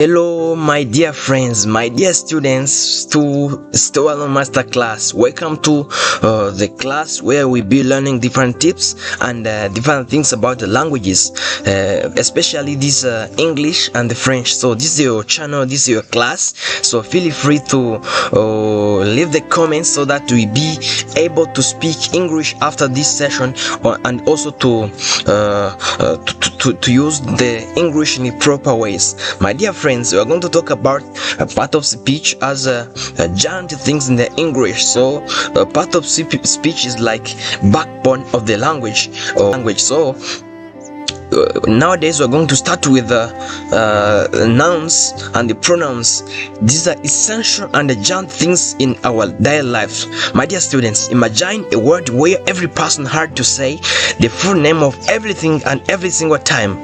Hello my dear friends, my dear students to Storeroom Masterclass. Welcome to the class where we be learning different tips and different things about the languages, especially this English and the French. So this is your channel, this is your class, so feel free to leave the comments so that we be able to speak English after this session, and also to use the English in the proper ways. My dear friends, we are going to talk about a part of speech as giant things in the English. So part of speech is like backbone of the language. So nowadays we're going to start with nouns and the pronouns. These are essential and giant things in our daily life. My dear students, imagine a world where every person had to say the full name of everything and every single time.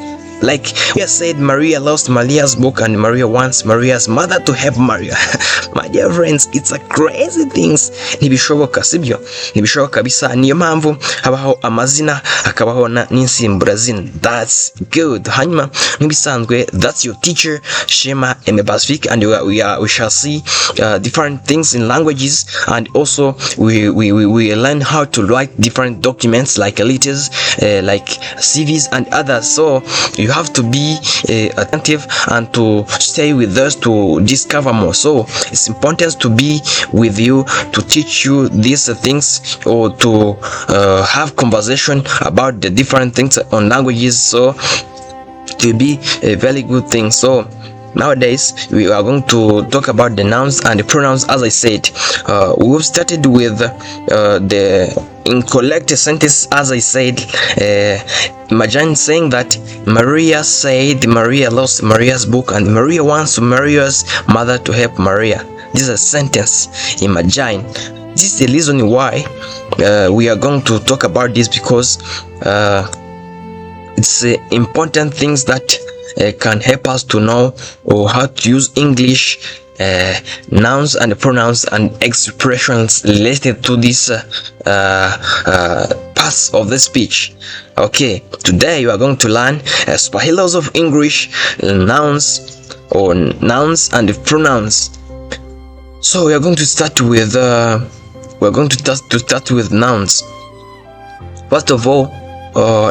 Like we have said, Maria lost Maria's book and Maria wants Maria's mother to help Maria. My dear friends, it's a crazy things. Ntibishoboka, sibyo? Ntibishoboka kabisa. Niyo mpamvu habaho amazina hakabaho n'insimburazina. That's good. Hanyuma nk'ibisanzwe, that's your teacher Shema Aime, and we shall see different things in languages, and also we learn how to write different documents like letters, like CVs and others. So you have to be attentive and to stay with us to discover more. So it's important to be with you to teach you these things, or to have conversation about the different things on languages. So to be a very good thing. So nowadays we are going to talk about the nouns and the pronouns. As I said, we've started with the incorrect sentence. As I said, imagine saying that Maria said Maria lost Maria's book and Maria wants Maria's mother to help Maria. This is a sentence. Imagine. This is the reason why we are going to talk about this, because it's important things that can help us to know or how to use English nouns and pronouns and expressions related to this parts of the speech. Okay, today you are going to learn Spahilos of English nouns and pronouns. So we are going to start with nouns. First of all,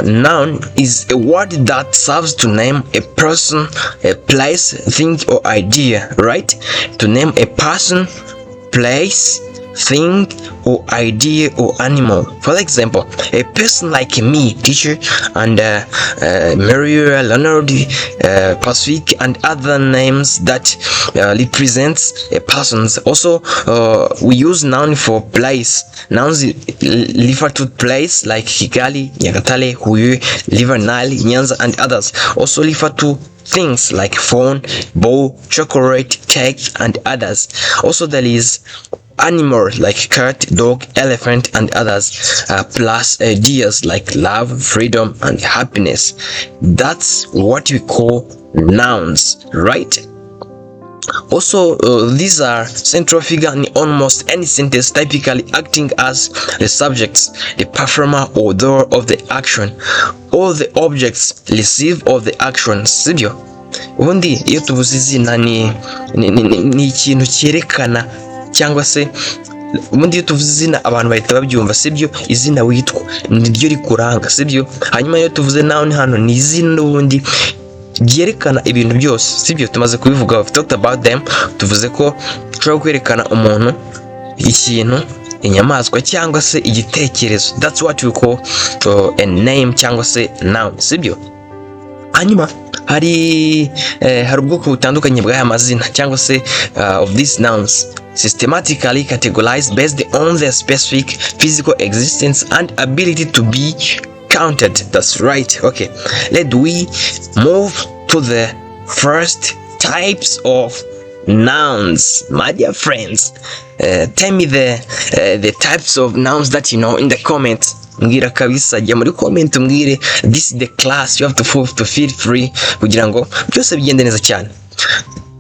noun is a word that serves to name a person, a place, thing, or idea, right? To name a person, place, thing, or idea, or animal. For example, a person like me, teacher, and Maria, Leonard, Pacific, and other names that represents a person. Also, we use noun for place. Nouns refer to place like Kigali, Nyagatale, Huye, River Nile, Nyanza, and others. Also refer to things like phone, bow, chocolate, cake, and others. Also there is animals like cat, dog, elephant, and others, plus ideas like love, freedom, and happiness. That's what we call nouns, right? Also, these are central figure in almost any sentence, typically acting as the subjects, the performer or doer of the action, or the objects receive of the action. Sibyo? Ubundi iyo tuvuze izina ni ikintu cyerekana, cyangwa se ubundi iyo tuvuze izina abantu bahita babyumva, sibyo? Izina witwa niryo rikuranga, sibyo? Hanyuma iyo tuvuze noun hano ni izina ubundi byerekana ibintu byose, sibyo? Tumaze kubivuga, we talked about them. Tuvuze ko ushobora kwerekana umuntu, ikintu, inyamaswa, cyangwa se igitekerezo. That's what we call a name cyangwa se noun, sibyo? Hanyuma hari ubwoko butandukanye bw'aya mazina cyangwa se of these nouns, systematically categorized based on their specific physical existence and ability to be counted. That's right. Okay, let we move to the first types of nouns. My dear friends, tell me the types of nouns that you know in the comments. Mbwira kabisa, jya muri comment mbwire. This is the class, you have to feel free kugira ngo byose bigende neza cyane.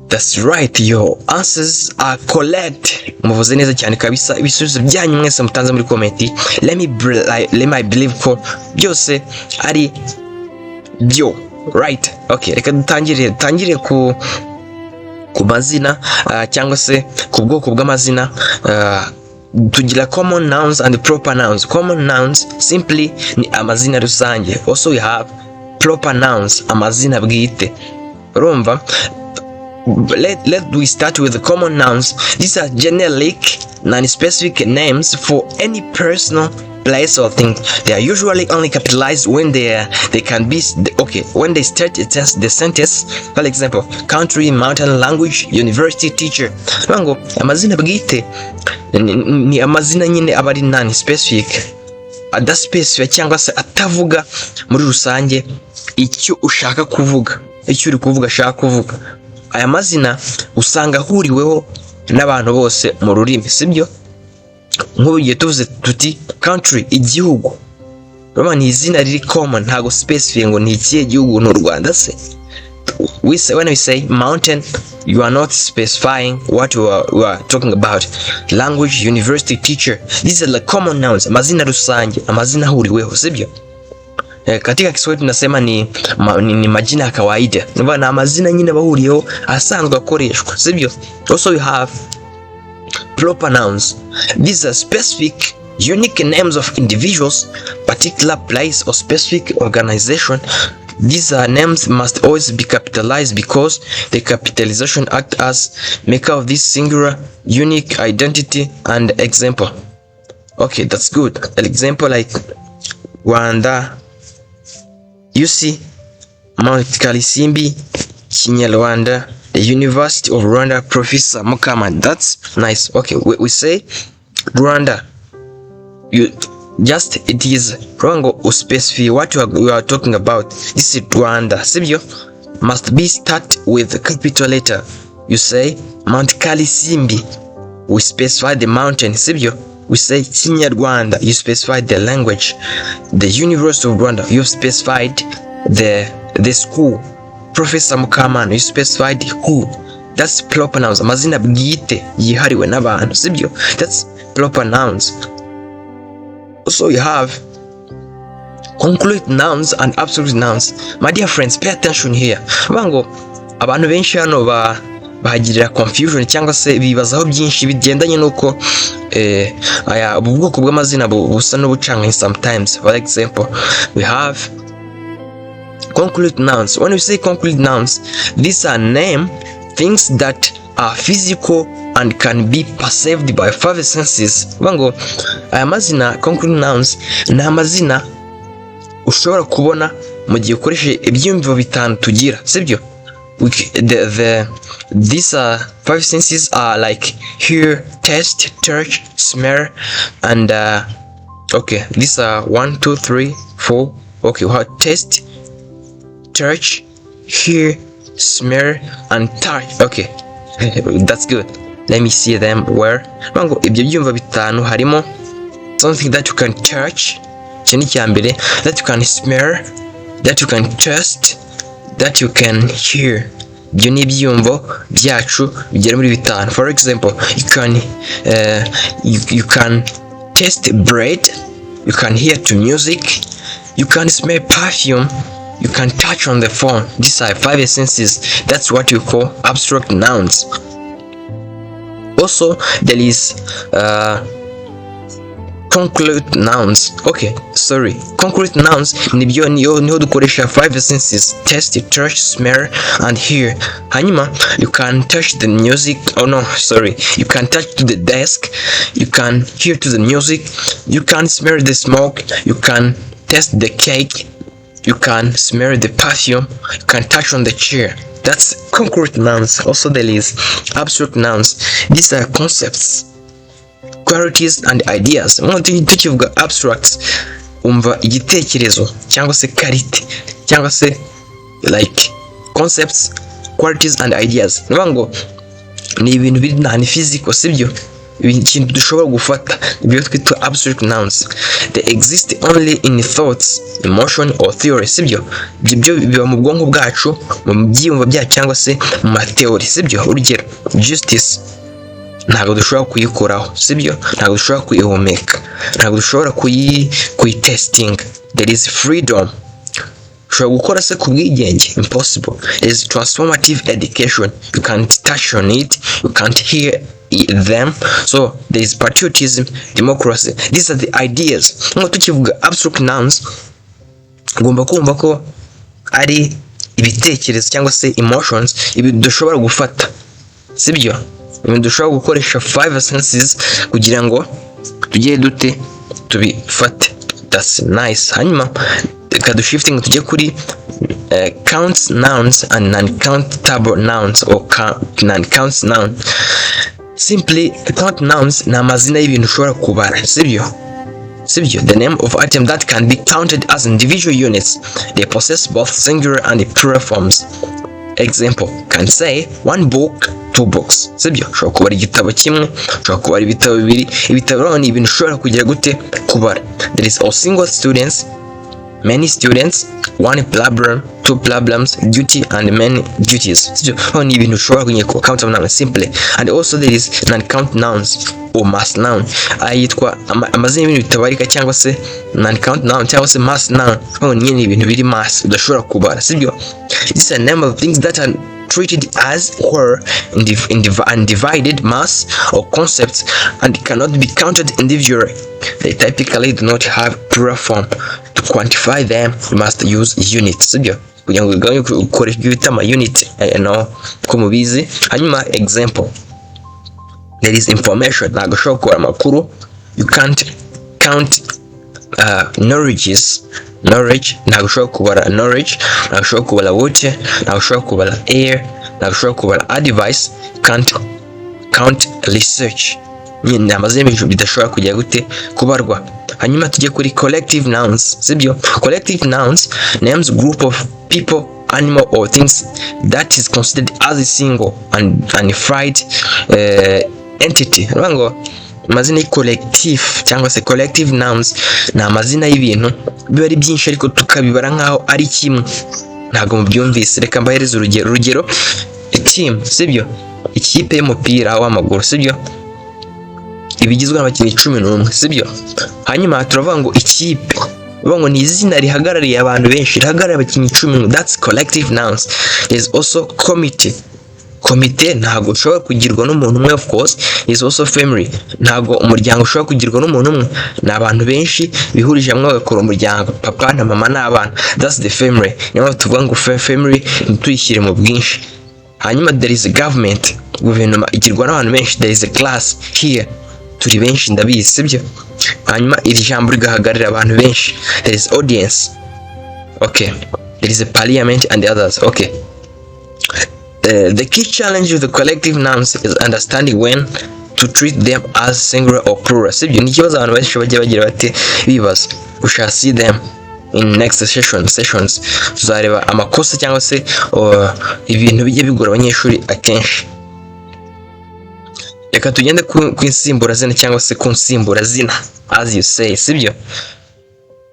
That's right, your answers are correct. Muvuze neza cyane kabisa, ibisubizo byanyu mwese mutanze muri comment. Let me believe ko byose ari byo, right? Okay, reka dutangire ku ku mazina cyangwa se ku bwoko bw'amazina tugira common nouns and proper nouns. Common nouns simply ni amazina rusange. Also we have proper nouns, amazina bwite. Urumva? Let we start with the common nouns. These are generic, non-specific names for any personal, place or thing. They are usually only capitalized when they can be when they start the sentence. For example, country, mountain, language, university, teacher. Ngo amazina bwite ni amazina nyine aba ari non-specific, adaspecific cyangwa se atavuga muri rusange icyo ushaka kuvuga, icyo uri kuvuga ashaka kuvuga. Aya mazina usanga ahuriweho n'abantu bose mu rurimi, sibyo? Nk'ugiye tuvuze tuti country, igihugu, urumva ni izina riri common, ntago specific ngo ni ikihe gihugu n'u Rwanda se. When we say mountain, you are not specifying what we are talking about. Language, university, teacher, these are the common nouns, amazina rusange, amazina ahuriweho, sibyo? Katika Kiswahili tunasema ni majina ya kawaida. Na amazina nyine bahuriyeho asanzwe akoreshwa, sibyo? Also we have proper nouns. These are specific, unique names of individuals, particular place or specific organization. These names must always be capitalized because the capitalization act as maker of this singular, unique identity and example. Okay, that's good. An example like Rwanda, you see, Mount Kalisimbi, Kinyarwanda, the University of Rwanda, Professor Mukama. That's nice. Okay, we say Rwanda. It is wrong to specify what we are talking about. This is Rwanda. Sibyo must be start with a capital letter. You say Mount Kalisimbi. We specify the mountain. Sibyo. We say Kinyarwanda. You specified the language. The University of Rwanda. You specified the school. Professor Mukamana. You specified who. That's proper nouns. Amazina bwite yihariwe n'abantu. Sibyo. That's proper nouns. Also you have concrete nouns and absolute nouns. My dear friends, pay attention here. Bango abantu benshi hano bahagirira confusion cyangwa se bibazaho byinshi bigendanye nuko aya ubwoko bw'amazina busa n'ubucanganye sometimes. For example, we have concrete nouns. When we say concrete nouns, these are name things that are physical and can be perceived by five senses. Bango aya mazina concrete nouns ni amazina ushobora kubona mu gihe ukoresheje ibyumviro bitanu tugira, sibyo? These five senses are like hear, taste, touch, smell, and okay, these are 1, 2, 3, 4. Okay, we have taste, touch, hear, smell, and touch. Okay, that's good. Let me see them. Where bango ibyo byumva bitanu harimo something that you can touch, cyane cyambere, that you can smell, that you can taste, that you can hear. Ibyo ni ibyumvo byacu bigera muri bitanu. For example, you can taste bread, you can hear to music, you can smell perfume, you can touch on the phone. These are five senses. That's what you call abstract nouns. Also there is concrete nouns. Okay, sorry, concrete nouns niho dukoresha five senses: taste, touch, smell, and hear. Hanyuma you can touch the music. Oh no, sorry, you can touch to the desk, you can hear to the music, you can smell the smoke, you can taste the cake, you can smell the perfume, you can touch on the chair. That's concrete nouns. Also there is abstract nouns. These are concepts, qualities and ideas. Tukivuga abstract, umva igitekerezo cyangwa se quality cyangwa se like concepts, qualities and ideas. Ngo ni ibintu biri nani physical, sibyo? Ikintu dushobora gufata, ibyo twita abstract nouns. They exist only in thoughts, emotion or theory, sibyo? Ibyo biba mu bwonko bwacu, mu byiyumvo byacu cyangwa se mu matheory, sibyo? Urugero, justice ntabwo dushobora kuyikoraho, sibyo? Ntabwo dushobora kuyihumeka, ntabwo dushobora kuyitesting. There is freedom. ushobora gukora se ku bwigenge? Impossible. Is transformative education, you can't touch on it, you can't hear them. So there is patriotism, democracy. These are the ideas. Nko tukivuga abstract nouns, ugomba kumva ko ari ibitekerezo cyangwa se emotions, ibintu dushobora gufata, sibyo? Ibintu dushobora gukoresha five senses kugira ngo tujye dute tubifate. That's nice. Hanyuma reka dushifting tujye kuri count nouns and non-countable nouns or non-count noun. Simply count nouns ni amazina y'ibintu ushobora kubara, sibyo? The name of item that can be counted as individual units. They possess both singular and plural forms. Example, can say one book, two books. Sibyo, ushobora kubara igitabo kimwe, ushobora kubara ibitabo bibiri. Ibitabo ni ibintu ushobora kugira gute kubara. There is all single students, many students, one problem, two problems, duty and many duties. Sibyo, ni ibintu ushobora kugira count noun simply. And also there is non-count nouns or mass noun. Ayitwa amazina y'ibintu bitabarika cyangwa se non-count noun cyangwa se mass noun. Ni ibintu biri mass udashobora kubara, sibyo? This is a number of things that are treated as whole undivided mass or concepts and cannot be counted individually. They typically do not have plural form. To quantify them, you must use units. Sibyo, kugira ngo ukoreshe ibyo bita ama unit, ko mubizi. Hanyuma example, there is information. Ntabwo ushobora kubara amakuru. You can't count knowledge. Ntabwo ushobora kubara knowledge, ntabwo ushobora kubara water, ntabwo ushobora kubara air, ntabwo ushobora kubara advice. Can't count research. Ni amazina y'ibintu bidashobora kujya gute kubarwa. Hanyuma tujye kuri collective nouns, sibyo? Collective nouns names group of people, animal or things that is considered as a single and unified entity. Ngo amazina y'collective cyangwa se collective nouns ni amazina y'ibintu biba ari byinshi ariko tukabibara nkaho ari kimwe. Ntabwo mubyumvise, reka mbahereze urugero. Team, sibyo? Ikipe y'umupira w'amaguru, sibyo? Ibigizwe n'abakinnyi 11, sibyo? Hanyuma turavuga ngo ikipe, uvuga ngo ni izina rihagarariye abantu benshi, rihagarariye abakinnyi 11. That's collective nouns. There's also committee. Komite ntabwo ushobora kugirwa n'umuntu umwe, of course. Is also family. Ntabwo umuryango ushobora kugirwa n'umuntu umwe, ni abantu benshi bihurije hamwe bagakora umuryango, papa na mama n'abana. That's the family. Niyo tuvuga ngo family ntituyishyire mu bwinshi. Hanyuma there is a government. Guverinoma igirwa n'abantu benshi. There is a class here. Turi benshi ndabizi, sibyo? Hanyuma iri jambo rigahagarira abantu benshi. There is audience. Okay. There is a parliament and the others. Okay. The key challenge of the collective nouns is understanding when to treat them as singular or plural. Sibyo, ni kibazo abantu benshi bajya bagira bati bibaza. We shall see them in next sessions. Tuzareba amakosa cyangwa se ibintu bijye bigora abanyeshuri akenshi. Reka tugende ku insimburazina cyangwa se ku nsimburazina, as you say, sibyo?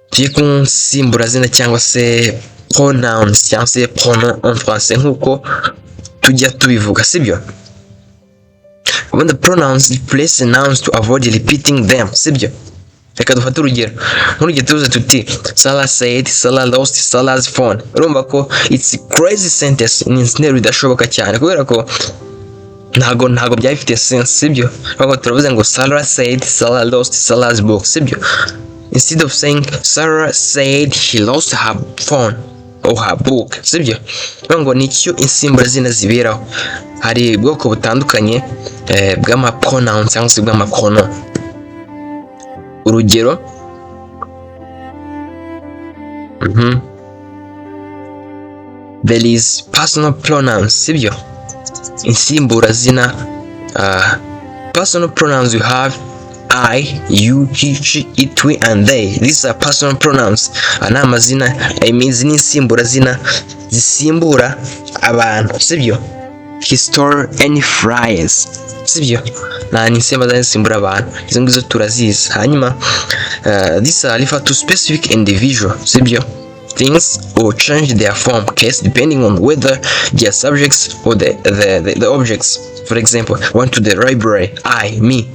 Tujye ku nsimburazina cyangwa se pronouns cyangwa se pronom en français nkuko tujya tubivuga, sibyo? When the pronouns replace nouns to avoid repeating them, sibyo? Reka dufate urugero. Nk'urugero tuvuze tuti Salah said, Salah lost Salah's phone. Urumva ko it's a crazy sentence, ni interuro idashoboka cyane kubera ko ntago byafite sense, sibyo? Ahubwo turavuze ngo Salah said, Salah lost Salah's book, sibyo? Instead of saying Sarah said he lost her phone or her book, sibyo? Ngo nicyo insimburazina ziberaho. Hari ubwoko butandukanye bw'ama pronouns cyangwa se bw'ama pronom. Urugero, there is personal pronouns, sibyo? Insimburazina, personal pronouns you have I, you, he, she, it, we, and they. These are personal pronouns. Ana amazina, means ni insimburazina zisimbura abantu, sibyo? He stole any fries, sibyo? Na ni insimburazina zisimbura abantu. Izo ngizo turazizi. Hanyuma these are refer to specific individual, sibyo? Things will change their form case depending on whether they are subjects or the objects. For example, went to the library, I, me.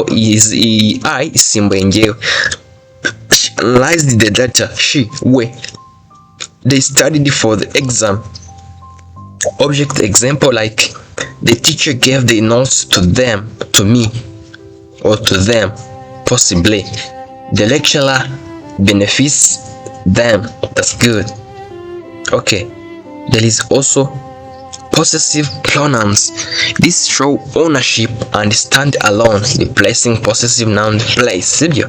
Is I isimbuye njyewe. Analyzed the data, she, we. they studied for the exam. Object example like the teacher gave the notes to me, or to them, possibly. The lecturer benefits them. That's good. Okay, there is also possessive pronouns. These show ownership and stand alone, replacing possessive noun place. Sibyo?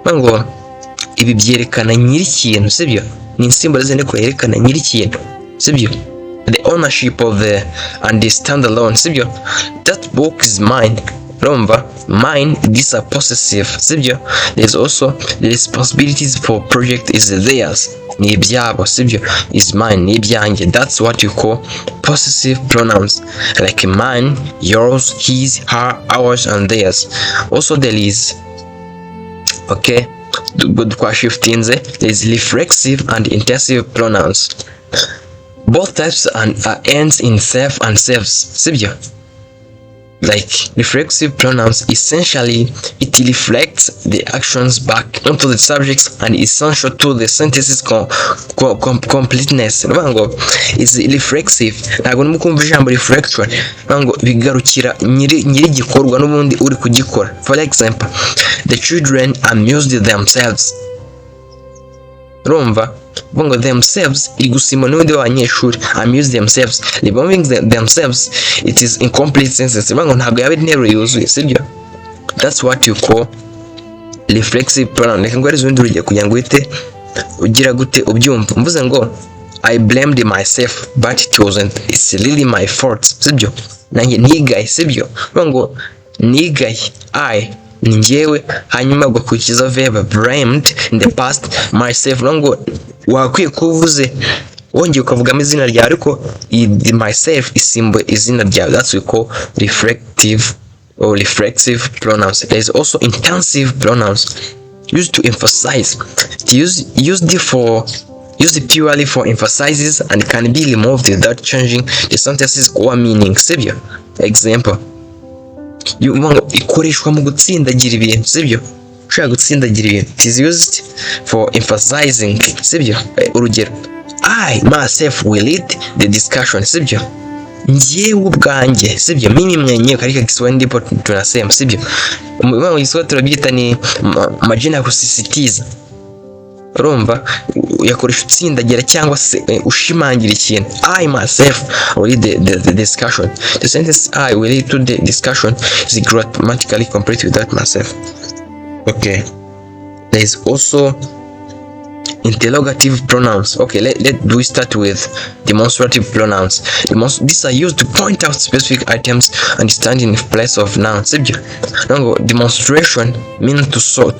Ngo ibi byerekana nyiri ikintu, sibyo? Ni insimbura zende ko yerekana nyiri ikintu, sibyo? The ownership of the and the stand alone, sibyo? That book is mine. Remember, mine, these are possessive, sibyo? There's also the responsibilities for project is theirs. Ni ibyabo, sibyo? Is mine, ni ibyanjye. That's what you call possessive pronouns, like mine, yours, his, her, ours, and theirs. Also there is, okay, good kwa shiftinze, there is reflexive and intensive pronouns. Both types are ends in self and selves, sibyo? Like reflexive pronouns, essentially it reflects the actions back onto the subjects and is essential to the sentence's completeness. Ngo is reflexive. Ntabwo nimukumva ijambo reflection, ngo bigarukira nyiri gikorwa n'ubundi uri kugikora. For example, the children amused themselves. Rumva bongo themselves igusima n'undi w'abanyeshuri amuse themselves, removing themselves, it is incomplete sentence. Bongo ntabwo yaba interuro yuzuye, sibyo? That's what you call reflexive pronoun. Reka ngo arizo nduru kugira ngo uhite ugira gute ubyumva. Mvuze ngo I blamed myself but it's really my fault, sibyo? Nanjye nigaye, sibyo? Bongo nigaye, I ni njyewe, hanyuma gukurikiza verb blamed in the past, myself. Ngo wakwiye kuvuze wongeye ukavugamo izina ryawe, ariko myself isimbo izina ryawe. That's we call reflective or reflexive pronouns. There is also intensive pronouns used to emphasize, used purely for emphasizes and can be removed without changing the sentence's core meaning, sibyo? Example, ikoreshwa mu gutsindagira ibintu, sibyo? Ushaka gutsindagira ibintu, it is used for emphasizing, sibyo? Urugero, I myself will lead the discussion, sibyo? Njyewe ubwanjye, sibyo? Mimi mwenyewe katika Kiswahili ndipo tunasema, sibyo? Mu Kiswahili turabyita ni majina ya kusisitiza. Urumva yakoresha utsindagira cyangwa se ushimangira ikintu. I myself will lead the discussion. The sentence I will lead to the discussion is grammatically complete without myself. Okay, there is also interrogative pronouns. Okay, we start with demonstrative pronouns. These are used to point out specific items and stand in place of nouns. Demonstration means to show.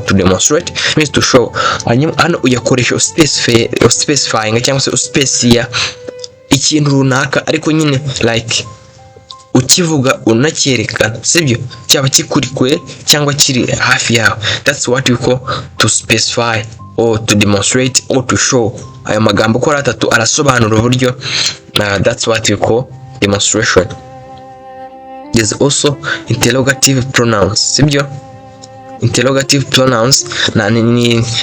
To demonstrate means to show. Hano uyakoresha specifying cyangwa se uspecifier ikintu runaka, ariko nyine like ukivuga unacyerekana, sibyo? Cyaba kikuri kure cyangwa kiri hafi yawe. That's what we call to specify or to demonstrate or to show. Ayo magambo ko atatu arasobanura uburyo. That's what we call demonstration. There's also interrogative pronouns, sibyo? Interrogative pronouns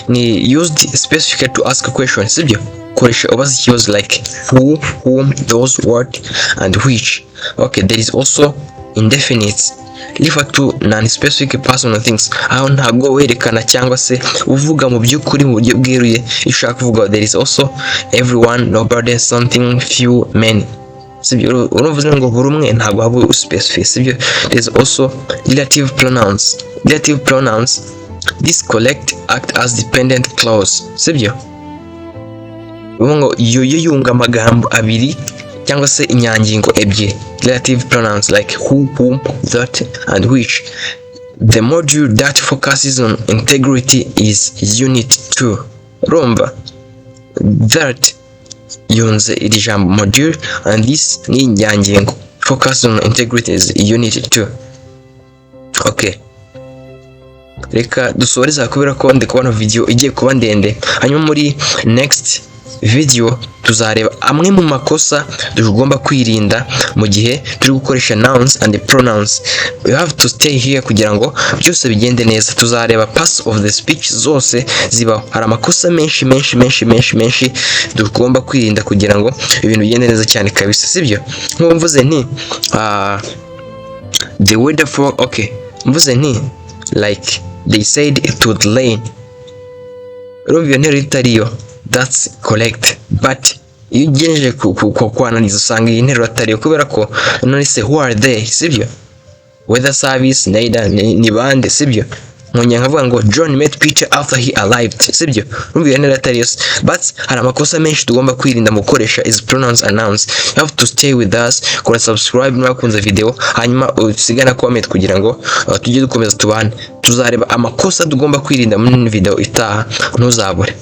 ni used specifically to ask a question, sibyo? Koresha ubaza ikibazo like who, whom, those, what, and which. Okay, there is also indefinite, refer to non-specific personal things. Aho ntabwo werekana cyangwa se uvuga mu by'ukuri mu buryo bweruye ishaka kuvuga. There is also everyone, nobody, something, few, many, sibyo? Uruvuze ngo buri umwe ntabwo haba specific, sibyo? There is also relative pronouns. Relative pronouns, this collect act as dependent clause, sibyo? Ngo iyo yunga amagambo abiri cyangwa se inyangingo ebyiri. Relative pronouns like who, whom, that, and which. The module that focuses on integrity is unit 2. Rumba that yunze iri jambo module, and this ni inyangingo. Focus on integrity is unit 2. Okay, reka dusoreza kubera ko ndi kubona video igiye kuba ndende. Hanyuma muri next video tuzareba amwe mu makosa tugomba kwirinda mu gihe turi gukoresha nouns and pronouns. You have to stay here kugira ngo byose bigende neza. Tuzareba parts of the speech zose zibaho. Hari amakosa menshi tugomba kwirinda kugira ngo ibintu bigende neza cyane kabisa, sibyo? Nko mvuze nti the weather for mvuze nti like they said it would rain. Urumva iyo nteruro itariyo, that's correct, but iyo ugejeje kwananiza usanga iyi nteruro atariyo kubera ko none se who are they, sibyo? Weather service ni bande, sibyo? Nkongera nkavuga ngo John met Peter after he arrived, sibyo? Urumva iyo nteruro atariyo, but hari amakosa menshi tugomba kwirinda mu gukoresha is pronouns and nouns. You have to stay with us, kora subscribe niba wakunze video, hanyuma usigana comment kugira ngo tujye dukomeza tubane. Tuzareba amakosa tugomba kwirinda muri video itaha, ntuzabure.